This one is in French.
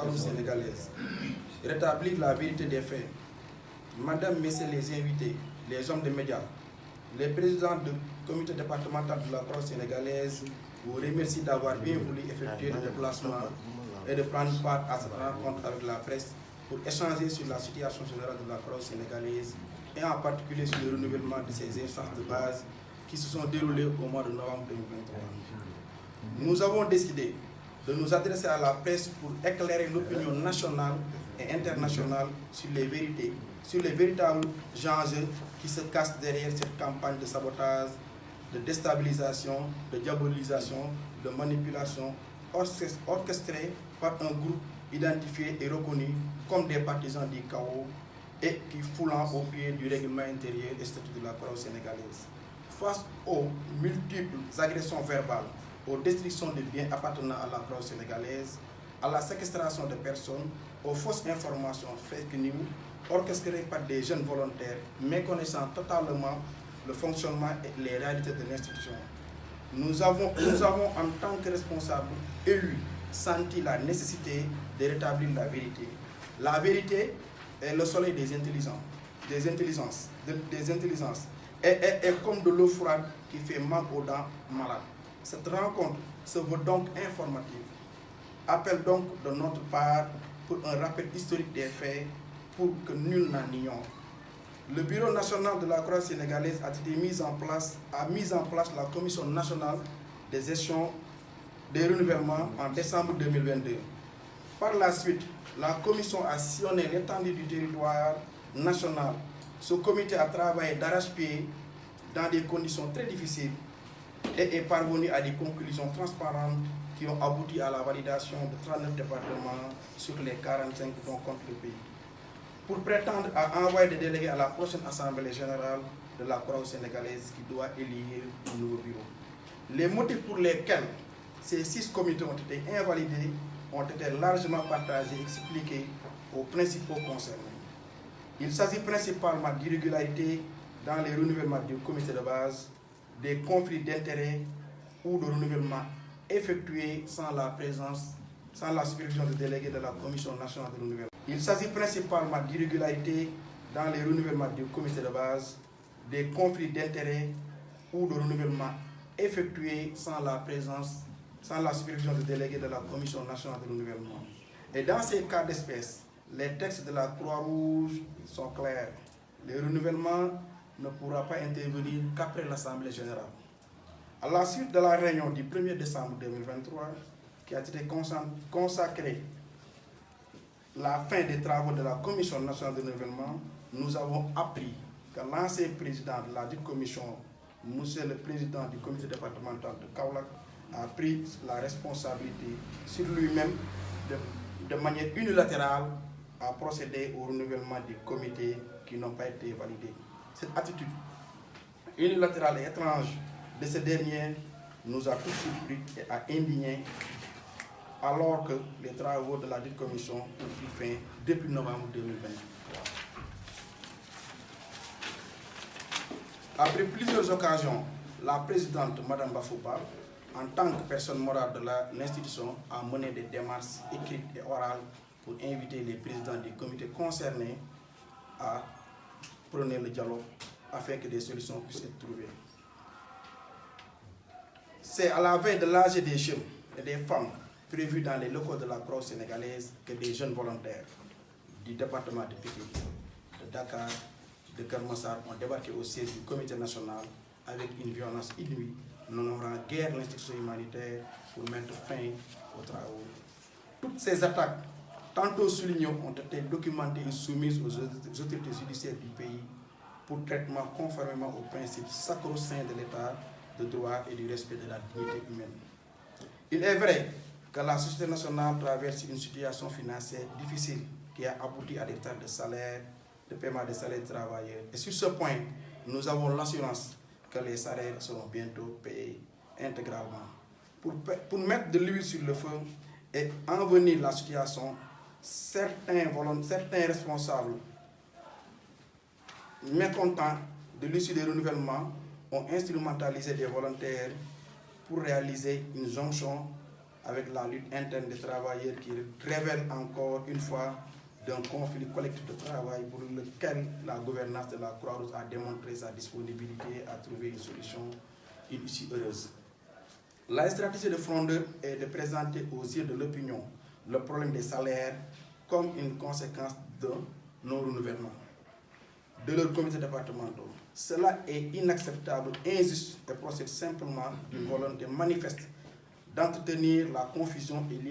Croix-Rouge sénégalaise. Rétablir la vérité des faits. Madame, Messieurs les invités, les hommes des médias, les présidents du comité départemental de la Croix sénégalaise vous remercie d'avoir bien voulu effectuer le déplacement et de prendre part à cette rencontre avec la presse pour échanger sur la situation générale de la Croix sénégalaise et en particulier sur le renouvellement de ces instances de base qui se sont déroulées au mois de novembre 2023. Nous avons décidé de nous adresser à la presse pour éclairer l'opinion nationale et internationale sur les vérités, sur les véritables enjeux qui se cachent derrière cette campagne de sabotage, de déstabilisation, de diabolisation, de manipulation orchestrée par un groupe identifié et reconnu comme des partisans du chaos et qui foulant au pied du règlement intérieur et statut de la Croix sénégalaise. Face aux multiples agressions verbales, aux destructions de biens appartenant à la Croix sénégalaise, à la séquestration de personnes, aux fausses informations fake news orchestrées par des jeunes volontaires méconnaissant totalement le fonctionnement et les réalités de l'institution. Nous avons en tant que responsables élus senti la nécessité de rétablir la vérité. La vérité est le soleil des intelligences, et comme de l'eau froide qui fait mal aux dents malades. Cette rencontre se veut donc informative. Appelle donc de notre part pour un rappel historique des faits pour que nul n'en ignore. Le Bureau national de la Croix sénégalaise a mis en place la Commission nationale des gestions des renouvellements en décembre 2022. Par la suite, la Commission a sillonné l'étendue du territoire national. Ce comité a travaillé d'arrache-pied dans des conditions très difficiles et est parvenu à des conclusions transparentes qui ont abouti à la validation de 39 départements sur les 45 dont compte le pays. Pour prétendre à envoyer des délégués à la prochaine Assemblée générale de la Croix sénégalaise qui doit élire un nouveau bureau. Les motifs pour lesquels ces 6 comités ont été invalidés ont été largement partagés et expliqués aux principaux concernés. Il s'agit principalement d'irrégularités dans les renouvellements du comité de base, des conflits d'intérêts ou de renouvellement effectués sans la supervision des délégués de la Commission nationale de renouvellement. Il s'agit principalement d'irrégularités dans les renouvellements du comité de base, des conflits d'intérêts ou de renouvellement effectués sans la supervision des délégués de la Commission nationale de renouvellement. Et dans ces cas d'espèce, les textes de la Croix-Rouge sont clairs. Le renouvellement ne pourra pas intervenir qu'après l'Assemblée générale. À la suite de la réunion du 1er décembre 2023, qui a été consacrée la fin des travaux de la Commission nationale de renouvellement, nous avons appris que l'ancien président de la dite commission, monsieur le président du comité départemental de Kaolack, a pris la responsabilité sur lui-même de manière unilatérale à procéder au renouvellement des comités qui n'ont pas été validés. Cette attitude unilatérale et étrange de ce dernier nous a tous surpris et a indignés alors que les travaux de la dite commission ont pris fin depuis novembre 2020. Après plusieurs occasions, la présidente Mme Bafouba, en tant que personne morale de l'institution, a mené des démarches écrites et orales pour inviter les présidents des comités concernés à prôner le dialogue afin que des solutions puissent être trouvées. C'est à la veille de l'âge des jeunes et des femmes prévus dans les locaux de la Croix sénégalaise que des jeunes volontaires du département de Pikine, de Dakar, de Kermassar ont débarqué au siège du comité national avec une violence inouïe, n'honorant guère l'institution humanitaire pour mettre fin aux travaux. Toutes ces attaques, tantôt soulignées, ont été documentées et soumises aux autorités judiciaires du pays pour traitement conformément aux principes sacro-saints de l'État de droit et du respect de la dignité humaine. Il est vrai que la société nationale traverse une situation financière difficile qui a abouti à des retards de salaire, de paiement des salaires des travailleurs. Et sur ce point, nous avons l'assurance que les salaires seront bientôt payés intégralement. Pour mettre de l'huile sur le feu et envenir la situation, certains responsables mécontents de l'issue des renouvellements ont instrumentalisé des volontaires pour réaliser une jonction avec la lutte interne des travailleurs qui révèle encore une fois d'un conflit collectif de travail pour lequel la gouvernance de la Croix-Rouge a démontré sa disponibilité à trouver une solution, une issue heureuse. La stratégie de Frondeur est de présenter aux yeux de l'opinion le problème des salaires comme une conséquence de non-renouvellement de leurs comités départementaux. Cela est inacceptable, injuste et procède simplement d'une volonté manifeste d'entretenir la confusion et